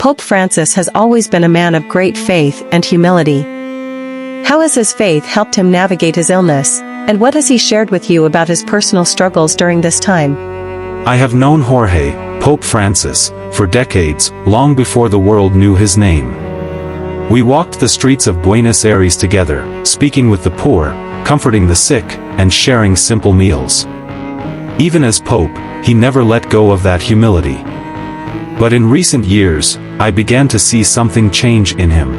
Pope Francis has always been a man of great faith and humility. How has his faith helped him navigate his illness, and what has he shared with you about his personal struggles during this time? I have known Jorge, Pope Francis, for decades, long before the world knew his name. We walked the streets of Buenos Aires together, speaking with the poor, comforting the sick, and sharing simple meals. Even as Pope, he never let go of that humility. But in recent years, I began to see something change in him.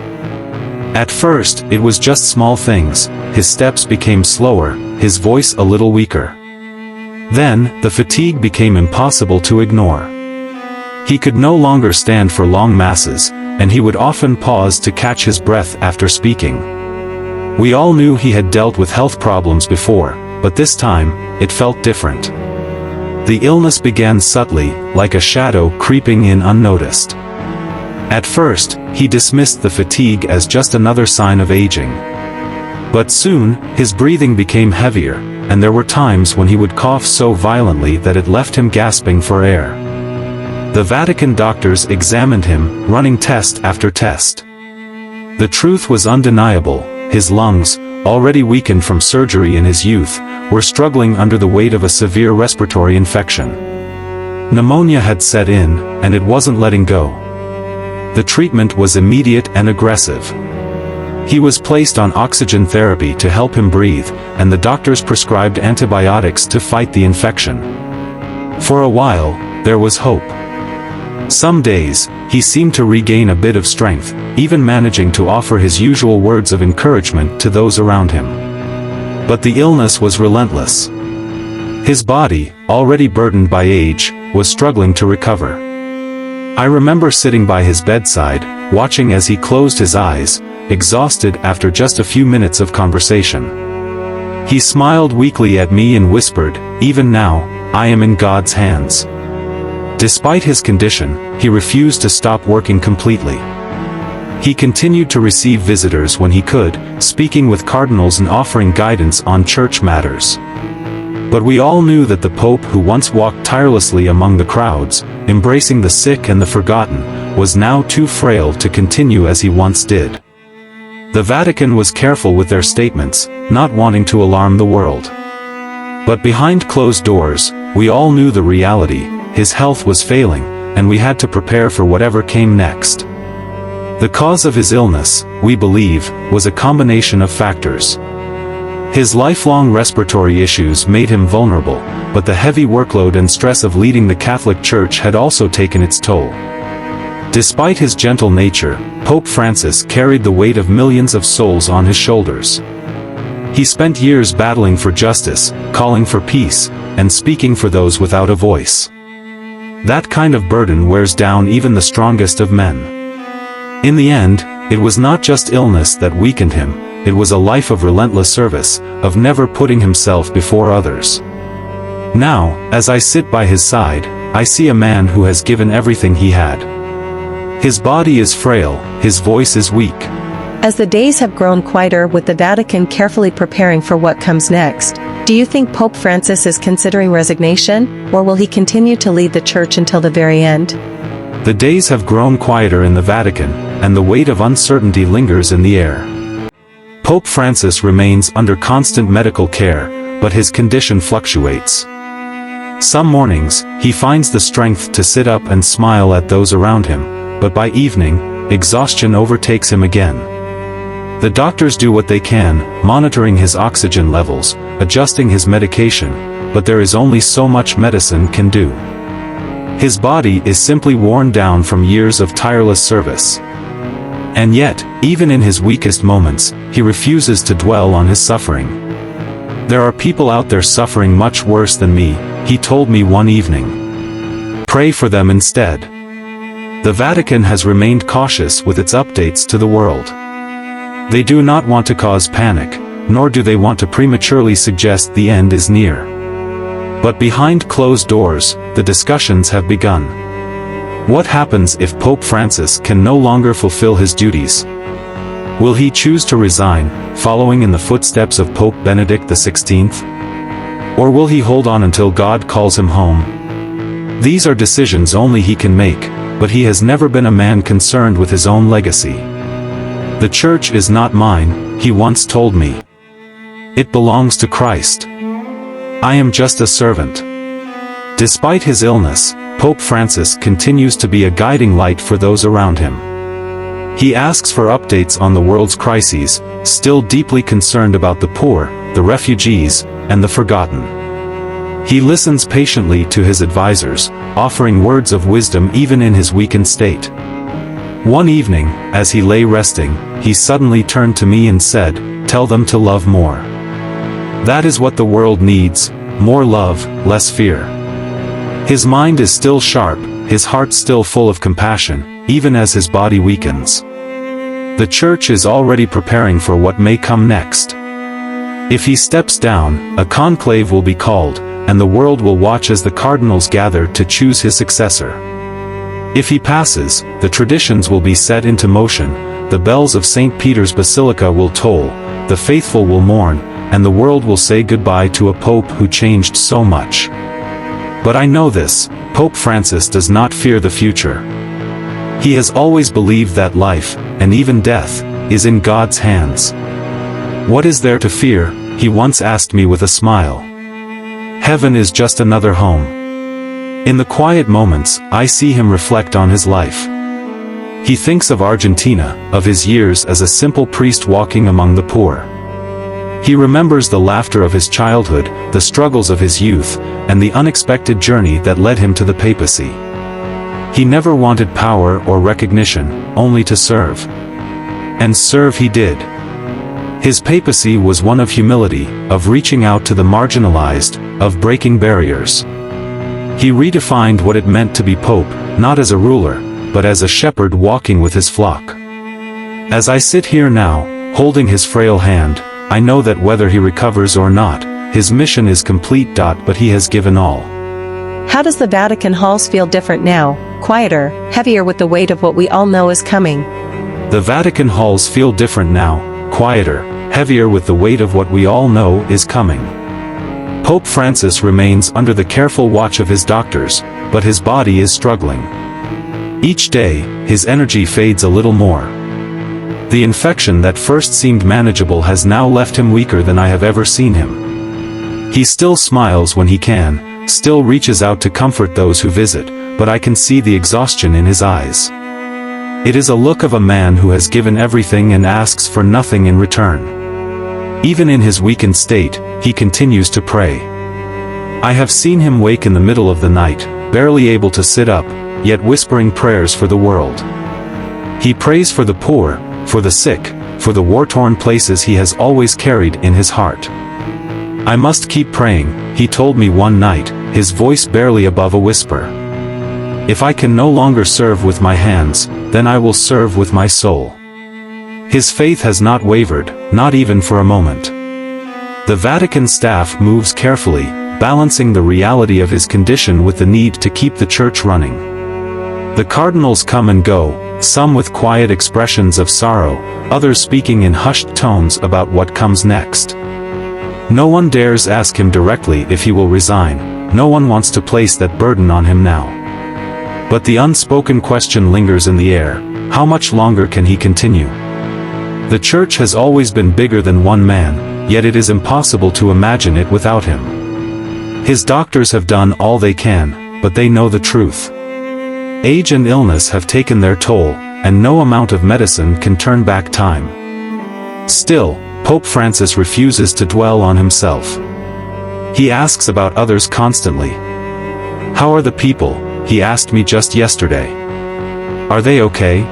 At first, it was just small things. His steps became slower, his voice a little weaker. Then, the fatigue became impossible to ignore. He could no longer stand for long masses, and he would often pause to catch his breath after speaking. We all knew he had dealt with health problems before, but this time, it felt different. The illness began subtly, like a shadow creeping in unnoticed. At first, he dismissed the fatigue as just another sign of aging. But soon, his breathing became heavier, and there were times when he would cough so violently that it left him gasping for air. The Vatican doctors examined him, running test after test. The truth was undeniable: his lungs, already weakened from surgery in his youth, were struggling under the weight of a severe respiratory infection. Pneumonia had set in, and it wasn't letting go. The treatment was immediate and aggressive. He was placed on oxygen therapy to help him breathe, and the doctors prescribed antibiotics to fight the infection. For a while, there was hope. Some days, he seemed to regain a bit of strength, even managing to offer his usual words of encouragement to those around him. But the illness was relentless. His body, already burdened by age, was struggling to recover. I remember sitting by his bedside, watching as he closed his eyes, exhausted after just a few minutes of conversation. He smiled weakly at me and whispered, "Even now, I am in God's hands." Despite his condition, he refused to stop working completely. He continued to receive visitors when he could, speaking with cardinals and offering guidance on church matters. But we all knew that the Pope who once walked tirelessly among the crowds, embracing the sick and the forgotten, was now too frail to continue as he once did. The Vatican was careful with their statements, not wanting to alarm the world. But behind closed doors, we all knew the reality: his health was failing, and we had to prepare for whatever came next. The cause of his illness, we believe, was a combination of factors. His lifelong respiratory issues made him vulnerable, but the heavy workload and stress of leading the Catholic Church had also taken its toll. Despite his gentle nature, Pope Francis carried the weight of millions of souls on his shoulders. He spent years battling for justice, calling for peace, and speaking for those without a voice. That kind of burden wears down even the strongest of men. In the end, it was not just illness that weakened him, it was a life of relentless service, of never putting himself before others. Now, as I sit by his side, I see a man who has given everything he had. His body is frail, his voice is weak. As the days have grown quieter with the Vatican carefully preparing for what comes next, do you think Pope Francis is considering resignation, or will he continue to lead the Church until the very end? The days have grown quieter in the Vatican, and the weight of uncertainty lingers in the air. Pope Francis remains under constant medical care, but his condition fluctuates. Some mornings, he finds the strength to sit up and smile at those around him, but by evening, exhaustion overtakes him again. The doctors do what they can, monitoring his oxygen levels, adjusting his medication, but there is only so much medicine can do. His body is simply worn down from years of tireless service. And yet, even in his weakest moments, he refuses to dwell on his suffering. "There are people out there suffering much worse than me," he told me one evening. "Pray for them instead." The Vatican has remained cautious with its updates to the world. They do not want to cause panic, nor do they want to prematurely suggest the end is near. But behind closed doors, the discussions have begun. What happens if Pope Francis can no longer fulfill his duties? Will he choose to resign, following in the footsteps of Pope Benedict XVI? Or will he hold on until God calls him home? These are decisions only he can make, but he has never been a man concerned with his own legacy. "The church is not mine," he once told me. "It belongs to Christ. I am just a servant." Despite his illness, Pope Francis continues to be a guiding light for those around him. He asks for updates on the world's crises, still deeply concerned about the poor, the refugees, and the forgotten. He listens patiently to his advisors, offering words of wisdom even in his weakened state. One evening, as he lay resting, he suddenly turned to me and said, "Tell them to love more. That is what the world needs, more love, less fear." His mind is still sharp, his heart still full of compassion, even as his body weakens. The church is already preparing for what may come next. If he steps down, a conclave will be called, and the world will watch as the cardinals gather to choose his successor. If he passes, the traditions will be set into motion, the bells of St. Peter's Basilica will toll, the faithful will mourn, and the world will say goodbye to a pope who changed so much. But I know this, Pope Francis does not fear the future. He has always believed that life, and even death, is in God's hands. "What is there to fear?" he once asked me with a smile. "Heaven is just another home." In the quiet moments, I see him reflect on his life. He thinks of Argentina, of his years as a simple priest walking among the poor. He remembers the laughter of his childhood, the struggles of his youth, and the unexpected journey that led him to the papacy. He never wanted power or recognition, only to serve. And serve he did. His papacy was one of humility, of reaching out to the marginalized, of breaking barriers. He redefined what it meant to be pope, not as a ruler, but as a shepherd walking with his flock. As I sit here now, holding his frail hand, I know that whether he recovers or not, his mission is complete. But he has given all. How does the Vatican halls feel different now? Quieter, heavier with the weight of what we all know is coming? The Vatican halls feel different now, quieter, heavier with the weight of what we all know is coming. Pope Francis remains under the careful watch of his doctors, but his body is struggling. Each day, his energy fades a little more. The infection that first seemed manageable has now left him weaker than I have ever seen him. He still smiles when he can, still reaches out to comfort those who visit, but I can see the exhaustion in his eyes. It is a look of a man who has given everything and asks for nothing in return. Even in his weakened state, he continues to pray. I have seen him wake in the middle of the night, barely able to sit up, yet whispering prayers for the world. He prays for the poor, for the sick, for the war-torn places he has always carried in his heart. "I must keep praying," he told me one night, his voice barely above a whisper. "If I can no longer serve with my hands, then I will serve with my soul." His faith has not wavered, not even for a moment. The Vatican staff moves carefully, balancing the reality of his condition with the need to keep the church running. The cardinals come and go, some with quiet expressions of sorrow, others speaking in hushed tones about what comes next. No one dares ask him directly if he will resign, no one wants to place that burden on him now. But the unspoken question lingers in the air: how much longer can he continue? The church has always been bigger than one man, yet it is impossible to imagine it without him. His doctors have done all they can, but they know the truth. Age and illness have taken their toll, and no amount of medicine can turn back time. Still, Pope Francis refuses to dwell on himself. He asks about others constantly. "How are the people?" he asked me just yesterday. "Are they okay?"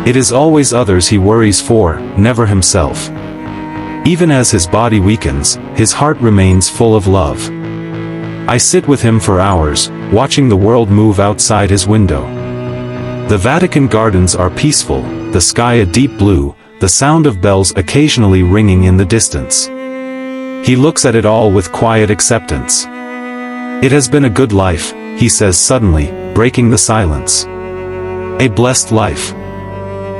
It is always others he worries for, never himself. Even as his body weakens, his heart remains full of love. I sit with him for hours, watching the world move outside his window. The Vatican gardens are peaceful, the sky a deep blue, the sound of bells occasionally ringing in the distance. He looks at it all with quiet acceptance. "It has been a good life," he says suddenly, breaking the silence. "A blessed life."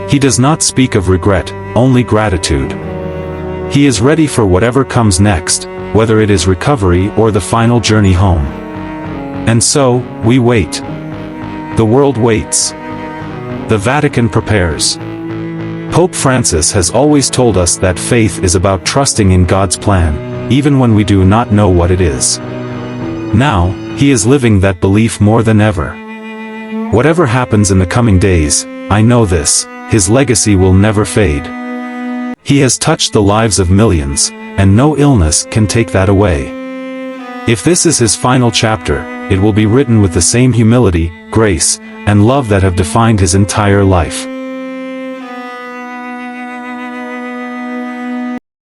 He does not speak of regret, only gratitude. He is ready for whatever comes next, whether it is recovery or the final journey home. And so, we wait. The world waits. The Vatican prepares. Pope Francis has always told us that faith is about trusting in God's plan, even when we do not know what it is. Now, he is living that belief more than ever. Whatever happens in the coming days, I know this, his legacy will never fade. He has touched the lives of millions, and no illness can take that away. If this is his final chapter, it will be written with the same humility, grace, and love that have defined his entire life.